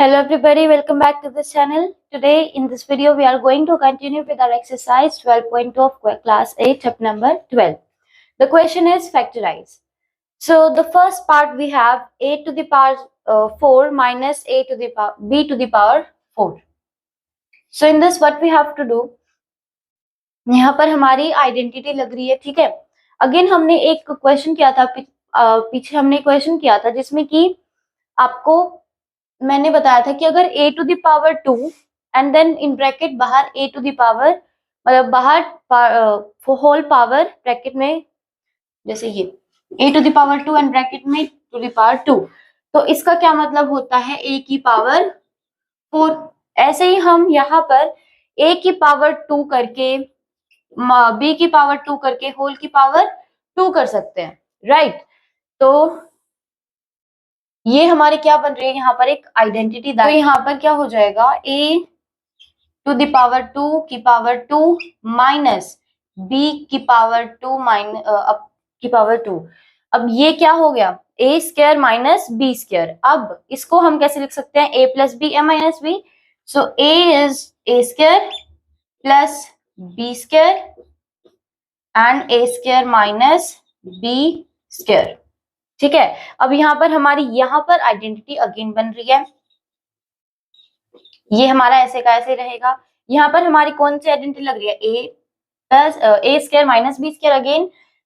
Hello everybody, welcome back to this channel. Today in this video we are going to continue with our exercise 12.2 of class 8 chapter number 12. The question is factorize. So the first part we have a to the power 4 minus a to the power b to the power 4. So in this what we have to do, यहाँ पर हमारी identity लग रही है, ठीक है. Again हमने एक क्वेश्चन किया था पीछे हमने क्वेश्चन किया था जिसमें कि आपको मैंने बताया था कि अगर a to the power 2 and then in bracket बाहर a टू द पावर मतलब बाहर होल पावर ब्रैकेट में जैसे ये a to the power 2 and bracket में टू द पावर 2, तो इसका क्या मतलब होता है a की पावर 4. ऐसे ही हम यहाँ पर a की पावर 2 करके b की पावर 2 करके होल की पावर 2 कर सकते हैं, राइट. तो ये हमारे क्या बन रही है यहाँ पर एक आइडेंटिटी. तो यहाँ पर क्या हो जाएगा a टू द पावर 2 की पावर 2 माइनस b की पावर 2 की पावर 2. अब ये क्या हो गया a square minus b square. अब इसको हम कैसे लिख सकते हैं a plus b a minus b. So a is a square plus b square and a square minus b square, ठीक है. अब यहाँ पर हमारी यहाँ पर आइडेंटिटी अगेन बन रही है. ये हमारा ऐसे का ऐसे रहेगा. यहाँ पर हमारी कौन सी आइडेंटिटी लग रही है a plus a square minus b square again.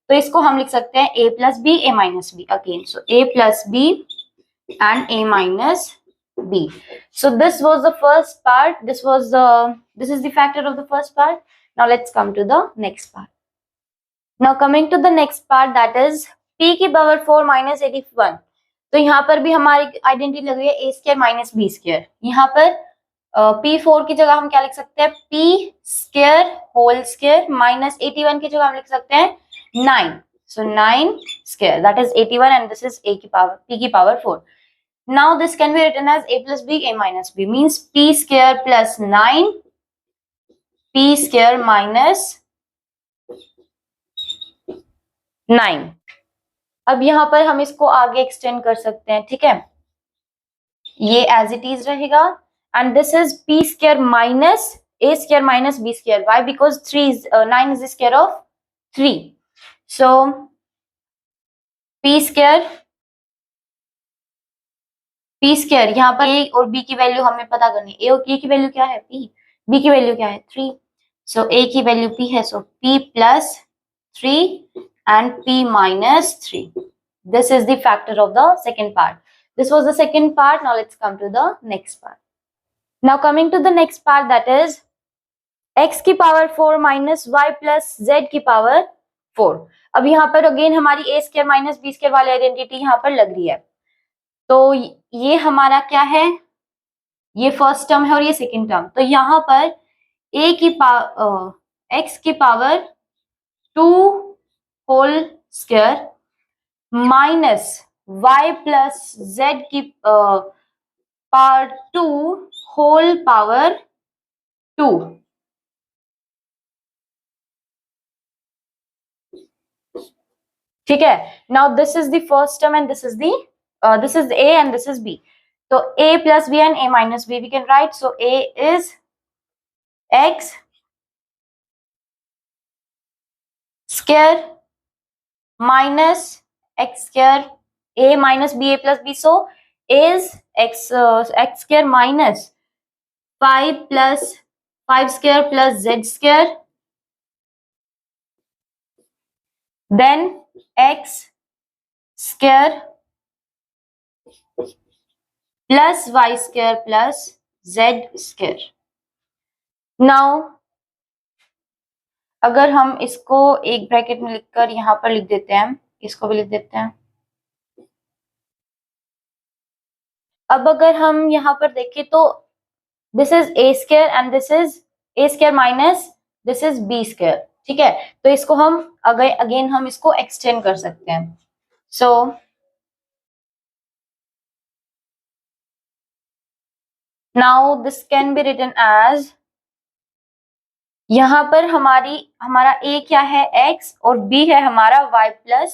तो इसको हम लिख सकते हैं a plus b a minus b again. So a plus b and a minus b. So this was the first part. This is the factor of the first part. Now let's come to the next part. Now coming to the next part, that is p की power 4 minus 81. तो यहाँ पर भी हमारी identity लग रही है a square minus b square. यहाँ पर p4 की जगह हम क्या लिख सकते हैं p square whole square minus 81 की जगह हम लिख सकते हैं 9. So 9 square that is 81 and this is a की पावर p की power 4. Now this can be written as a plus b a minus b means p square plus 9 p square minus 9. अब यहाँ पर हम इसको आगे एक्सटेंड कर सकते हैं, ठीक है. ये एज इट इज रहेगा and this is p square minus a square minus b square. Why? Because 9 is the square of 3. So p square यहाँ पर a और b की वैल्यू हमें पता करनी है. a और a की वैल्यू क्या है p, b की वैल्यू क्या है 3. सो a की वैल्यू p है. सो p plus 3 and p minus 3. This is the factor of the second part. This was the second part. Now let's come to the next part. Now coming to the next part, that is x की power 4 minus y plus z की power 4. अब यहाँ पर again हमारी a square minus b square वाली identity यहाँ पर लग रही है. तो ये हमारा क्या है, ये फर्स्ट टर्म है और ये सेकंड टर्म. तो यहाँ पर a की x की power 2 whole square minus y plus z की पावर 2 होल पावर 2. ठीक है. Now this is the first term and this is a and this is b. So a plus b and a minus b we can write. So a is x square minus x square a minus b a plus b. So a is x square minus 5 plus 5 square plus z square, then x square plus y square plus z square. Now अगर हम इसको एक bracket में लिखकर यहाँ पर लिख देते हैं, इसको भी लिख देते हैं. अब अगर हम यहाँ पर देखें तो this is a square and this is a square minus this is b square, ठीक है. तो इसको हम अगेन हम इसको एक्सटेंड कर सकते हैं. So now this can be written as, यहाँ पर हमारा a क्या है x और b है हमारा y plus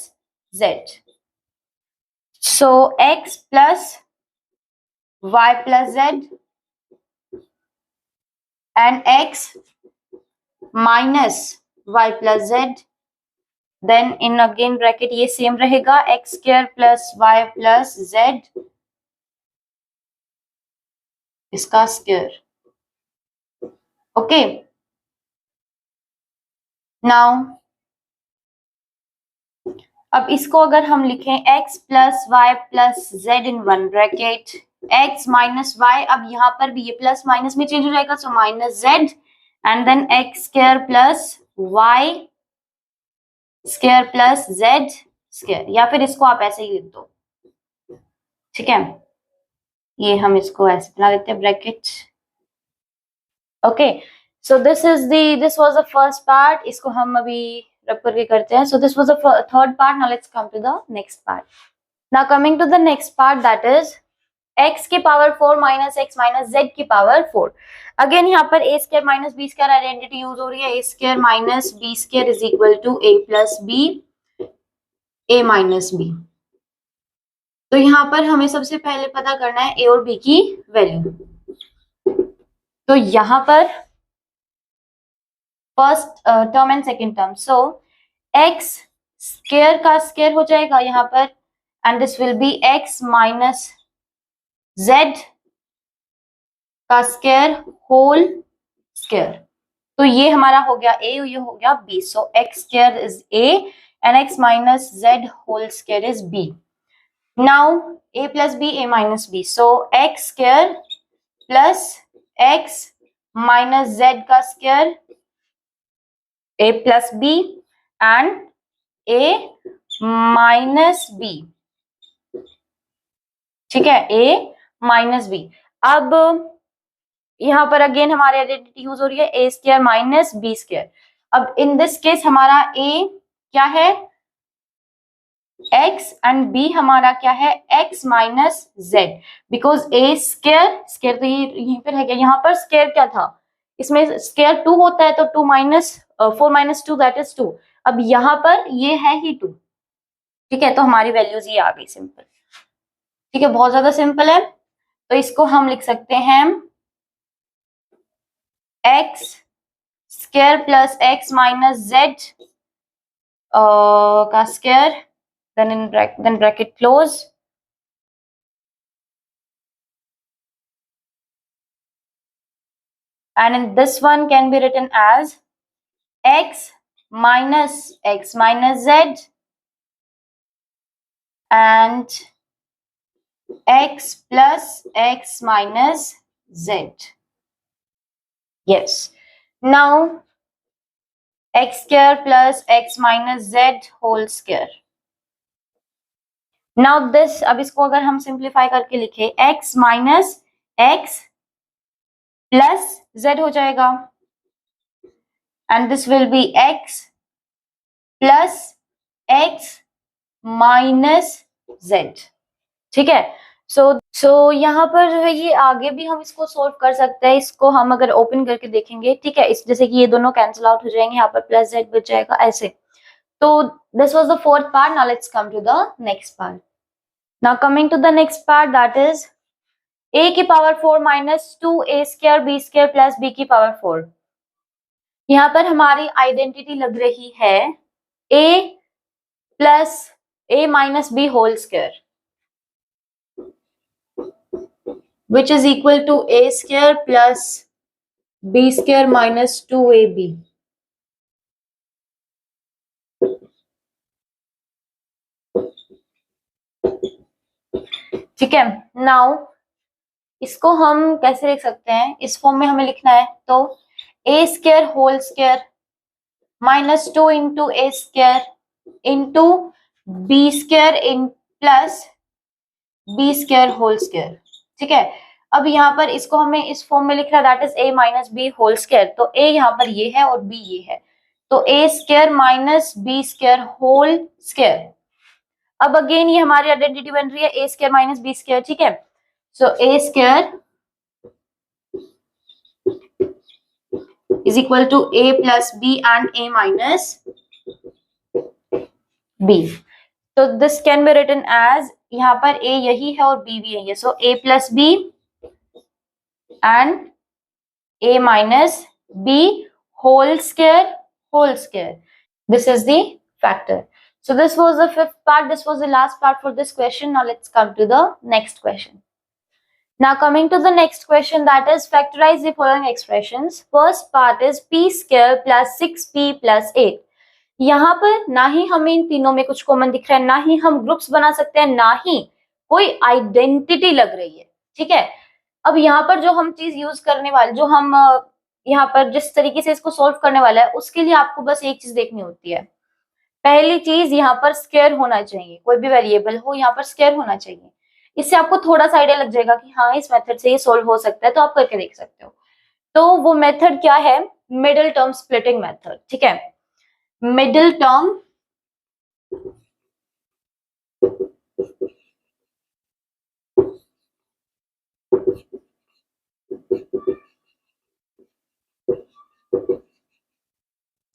z. So x plus y plus z and x minus y plus z, then in again bracket ये सेम रहेगा x square plus y plus z इसका स्क्वायर. ओके, नाउ अब इसको अगर हम लिखें x plus y plus z in one bracket x minus y, अब यहाँ पर भी ये प्लस माइनस में चेंज हो जाएगा, so minus z and then x square plus y square plus z square, या फिर इसको आप ऐसे ही लिख दो. ठीक है, ये हम इसको ऐसे बना देते हैं bracket. Okay, so this was the first part. इसको हम अभी रब करके करते हैं. So this was the third part. Now let's come to the next part. Now coming to the next part, that is x की power 4 minus x minus z की power 4. Again यहाँ पर a square minus b square identity use हो रही है. a square minus b square is equal to a plus b a minus b. तो यहाँ पर हमें सबसे पहले पता करना है a और b की वैल्यू. तो यहाँ पर first term and second term, so x square का स्क्वायर हो जाएगा यहाँ पर and this will B x minus z का स्क्वायर होल स्क्वायर. तो ये हमारा हो गया a, ये हो गया b. So x square is a and x minus z whole square is b. Now a plus b a minus b, so x square plus x minus z का square a plus b and a minus b. ठीक है, a minus b. अब यहाँ पर again हमारी identity use हो रही है a square minus b square. अब इन दिस केस हमारा a क्या है x एंड b हमारा क्या है x minus z, because a square square तो ये यहीं पर है. यहाँ पर स्क्वायर क्या था, इसमें स्क्वायर 2 होता है, तो 2 माइनस 4 माइनस 2 दैट इज 2. अब यहाँ पर ये है ही 2. ठीक है, तो हमारी वैल्यूज ये आ गई सिंपल. ठीक है, बहुत ज्यादा सिंपल है. तो इसको हम लिख सकते हैं x square plus x minus z का square, then bracket close, and in this one can be written as x minus z and x plus x minus z. Yes, now x square plus x minus z whole square. Now this, अब इसको अगर हम simplify करके लिखे x minus x plus z हो जाएगा and this will B x plus x minus z. ठीक है, सो यहाँ पर जो है ये आगे भी हम इसको सोल्व कर सकते हैं. इसको हम अगर ओपन करके देखेंगे, ठीक है, इस जैसे कि ये दोनों कैंसिल आउट हो जाएंगे, यहाँ पर प्लस z बच जाएगा ऐसे. तो this was the fourth part. Now let's come to the next part. Now coming to the next part, that is a की power 4 minus 2a square b square plus b की power 4. यहाँ पर हमारी identity लग रही है a plus a minus b whole square, which is equal to a square plus b square minus 2ab. ठीक है, नाउ इसको हम कैसे लिख सकते हैं, इस फॉर्म में हमें लिखना है. तो a square whole square minus 2 into a square into b square in plus b square whole square. ठीक है, अब यहाँ पर इसको हमें इस फॉर्म में लिखना है, that is a minus b whole square. तो a यहाँ पर ये है और b ये है, तो a square minus b square whole square. अब अगेन ये हमारी आइडेंटिटी बन रही है a square minus b square. ठीक है, so a square is equal to a plus b and a minus b. So this can be written as, यहाँ पर a यही है और b भी यही है, so a plus b and a minus b whole square. This is the factor. So this was the fifth part. This was the last part for this question. Now let's come to the next question. Now coming to the next question, that is factorize the following expressions. First part is p square plus 6p plus 8. यहाँ पर ना ही हमें इन तीनों में कुछ common दिख रहा है, ना ही हम ग्रुप्स बना सकते हैं, ना ही कोई आइडेंटिटी लग रही है, ठीक है। अब यहाँ पर जो हम चीज यूज करने वाले, जो हम यहाँ पर जिस तरीके से इसको सोल्व करने वाला है, उसके लिए आपको बस एक चीज देखनी होती है। पहली चीज यहाँ पर स्क्वायर होना चाहिए, कोई भी वेरिएबल हो यहाँ पर स्क्वायर होना चाहिए। इससे आपको थोड़ा सा आइडिया लग जाएगा कि हाँ इस मेथड से ये सोल्व हो सकता है, तो आप करके देख सकते हो। तो वो मेथड क्या है? मिडिल टर्म स्प्लिटिंग मेथड, ठीक है। Middle term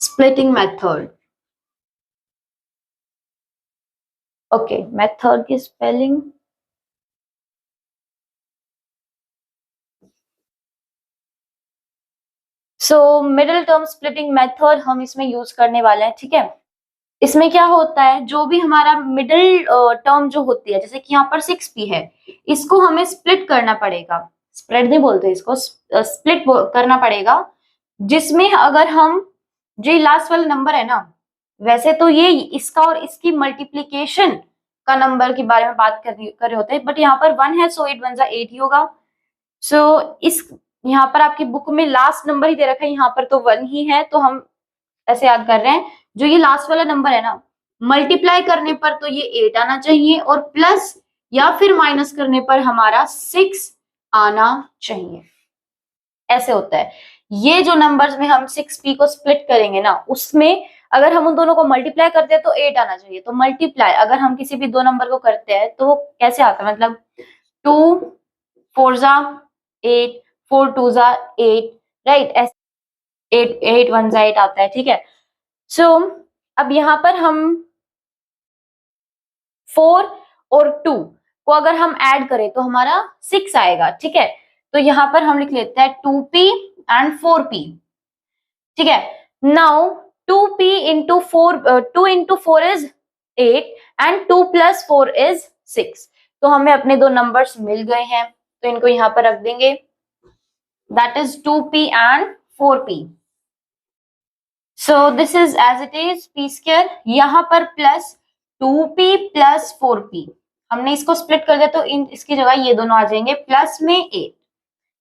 splitting method. Okay, method की spelling middle term splitting method हम इसमें यूज करने वाले हैं, ठीक है। इसमें क्या होता है, जो भी हमारा मिडिल टर्म जो होती है, जैसे कि यहाँ पर 6p है, इसको हमें स्प्लिट करना पड़ेगा। स्प्लिट नहीं बोलते इसको, स्प्लिट करना पड़ेगा, जिसमें अगर हम जो लास्ट वाला नंबर है ना, वैसे तो ये इसका और इसकी मल्टीप्लीकेशन का नंबर के बारे में बात कर रहे होते हैं, बट यहाँ पर 1 है, सो 8 1 8 ही होगा। सो इस यहाँ पर आपकी बुक में लास्ट नंबर ही दे रखा है, यहाँ पर तो 1 ही है, तो हम ऐसे याद कर रहे हैं, जो ये लास्ट वाला नंबर है ना, मल्टीप्लाई करने पर तो ये 8 आना चाहिए, और प्लस या फिर माइनस करने पर हमारा 6 आना चाहिए। ऐसे होता है। ये जो नंबर्स में हम 6p को स्प्लिट करेंगे ना, उसमें अगर हम उन दोनों को मल्टीप्लाई करते हैं तो 8 आना चाहिए। तो मल्टीप्लाई अगर हम किसी भी दो नंबर को करते हैं तो वो कैसे आता है, मतलब 2 4 8 4 2 8, राइट, 8 1 8 आता है, ठीक है। सो अब यहाँ पर हम 4 और 2 को अगर हम ऐड करें तो हमारा 6 आएगा, ठीक है। तो यहाँ पर हम लिख लेते हैं 2p एंड 4p, ठीक है। Now 2p into 4, 2 into 4 is 8 and 2 plus 4 is 6। तो हमें अपने दो नंबर्स मिल गए हैं, तो इनको यहाँ पर रख देंगे, that is 2p and 4p। So this is as it is p square, यहाँ पर प्लस 2p प्लस 4p, हमने इसको स्प्लिट कर दिया तो इसकी जगह ये दोनों आ जाएंगे, प्लस में 8,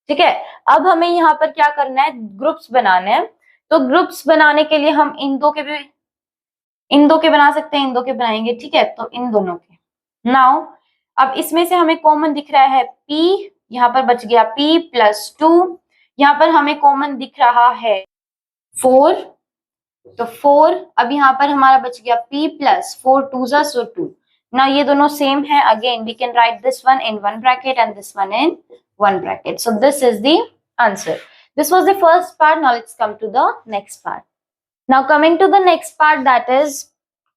ठीक है। अब हमें यहाँ पर क्या करना है, ग्रुप्स बनाने हैं। तो ग्रुप्स बनाने के लिए हम इन दो के बना सकते हैं, इन दो के बनाएंगे, ठीक है। तो इन दोनों के नाउ अब इसमें से हमें कॉमन दिख रहा है p, यहाँ पर बच गया p प्लस 2, यहाँ पर हमें कॉमन दिख रहा है 4, तो 4, अब यहाँ पर हमारा बच गया p प्लस 4 2 सो 2। ना ये दोनों सेम है, again we can write this one in one bracket and this one in one bracket. So this is the answer. This was the first part. Now let's come to the next part. Now coming to the next part, that is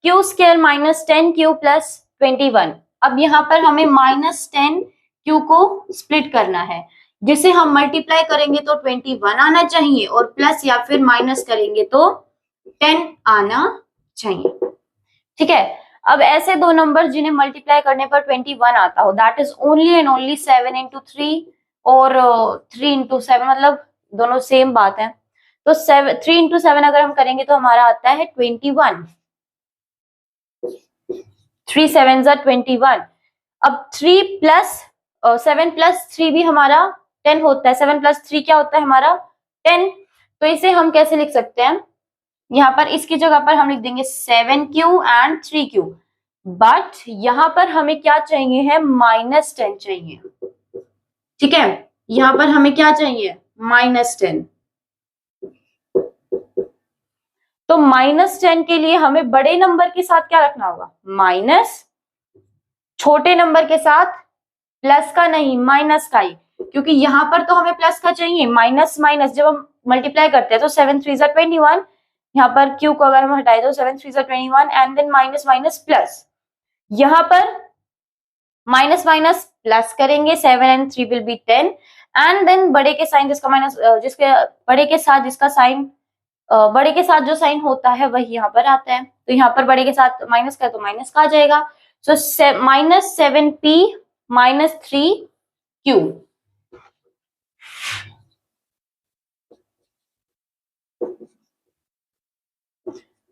q square minus 10q plus 21. अब यहाँ पर हमें minus 10q को split करना है, जिसे हम multiply करेंगे तो 21 आना चाहिए, और प्लस या फिर माइनस करेंगे तो 10 आना चाहिए, ठीक है। अब ऐसे दो नंबर जिन्हें मल्टीप्लाई करने पर 21 आता हो, that is only and only 7 into 3 और 3 इंटू 7, मतलब दोनों सेम बात है। तो 3 इंटू 7 अगर हम करेंगे तो हमारा आता है 21, 3 7 21। अब 3 प्लस 7 प्लस 3 भी हमारा 10 होता है, 7 प्लस 3 क्या होता है हमारा 10। तो इसे हम कैसे लिख सकते हैं, यहाँ पर इसकी जगह पर हम लिख देंगे 7q एंड 3q, बट यहाँ पर हमें क्या चाहिए है, -10 चाहिए, ठीक है। यहाँ पर हमें क्या चाहिए, -10। तो -10 के लिए हमें बड़े नंबर के साथ क्या रखना होगा, माइनस, छोटे नंबर के साथ प्लस का नहीं, माइनस का ही, क्योंकि यहाँ पर तो हमें प्लस का चाहिए। माइनस माइनस जब हम मल्टीप्लाई करते हैं तो 7 3 21, यहाँ पर q को अगर हम हटाए तो 7 3 21 and then minus minus plus, यहाँ पर माइनस माइनस प्लस करेंगे, 7 and 3 will be 10 and then बड़े के साइन जिसका माइनस जिसके बड़े के साथ जिसका साइन बड़े के साथ जो साइन होता है वही यहाँ पर आता है, तो यहाँ पर बड़े के साथ माइनस का तो माइनस का आ जाएगा। सो -7p -3q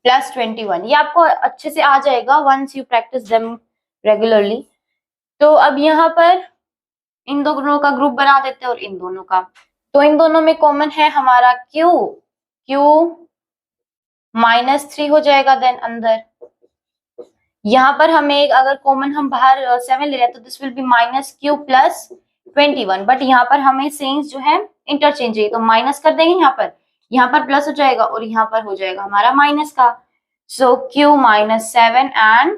+21, ये आपको अच्छे से आ जाएगा once you practice them regularly. तो अब यहाँ पर इन दोनों का ग्रुप बना देते हैं और इन दोनों का, तो इन दोनों में कॉमन है हमारा q -3 हो जाएगा। देन अंदर यहाँ पर हमें अगर कॉमन हम बाहर 7 ले रहे हैं तो this will B -q +21, but यहाँ पर हमें सेंस जो है इंटरचेंज है, तो माइनस कर देंगे यहाँ पर प्लस हो जाएगा और यहाँ पर हो जाएगा हमारा माइनस का। So q -7 and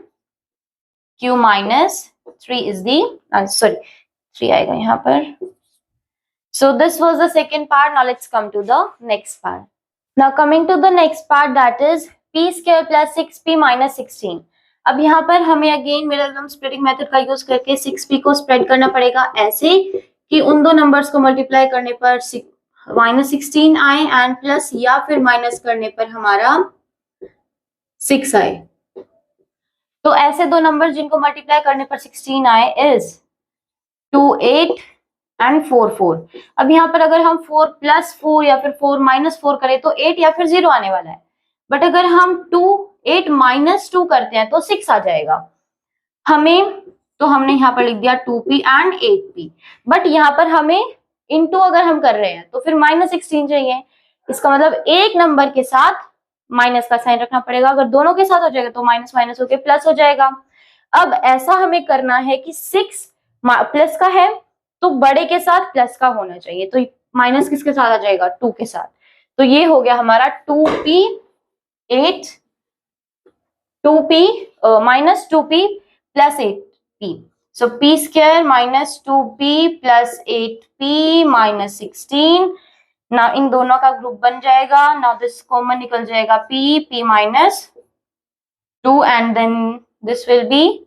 q -3 is the sorry 3 आएगा यहाँ पर। So this was the second part. Now let's come to the next part. Now coming to the next part, that is p² + 6p - 16। अब यहाँ पर हमें again middle splitting method का use करके 6p को स्प्रेड करना पड़ेगा ऐसे कि उन दो नंबर्स को मल्टीप्लाई करने पर -16 आए एंड प्लस या फिर माइनस करने पर हमारा 6 आए। तो ऐसे दो नंबर जिनको मल्टीप्लाई करने पर 16 आए इज 2 8 एंड 4 4। अब यहाँ पर अगर हम 4 + 4 या फिर 4 - 4 करें तो 8 या फिर 0 आने वाला है, बट अगर हम 8 - 2 करते हैं तो 6 आ जाएगा हमें। तो हमने यहाँ पर लिख दिया 2p एंड 8p, बट यहाँ पर हमें इनटू अगर हम कर रहे हैं तो फिर -16 चाहिए। इसका मतलब एक नंबर के साथ माइनस का साइन रखना पड़ेगा, अगर दोनों के साथ हो जाएगा तो माइनस माइनस होके प्लस हो जाएगा। अब ऐसा हमें करना है कि 6 प्लस का है तो बड़े के साथ प्लस का होना चाहिए, तो माइनस किसके साथ आ जाएगा 2 के साथ। तो ये हो गया हमारा 2p -2p + 8p। सो p² -2p + 8p - 16। ना इन दोनों का ग्रुप बन जाएगा। नाउ दिस कॉमन निकल जाएगा p -2 and then this will be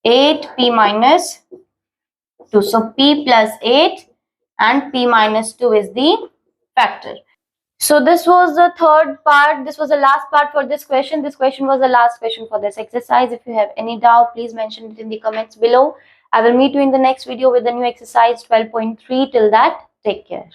8p -2. So p + 8 and p -2 is the factor. So this was the third part. This was the last part for this question. This question was the last question for this exercise. If you have any doubt, please mention it in the comments below. I will meet you in the next video with the new exercise 12.3. Till that, take care.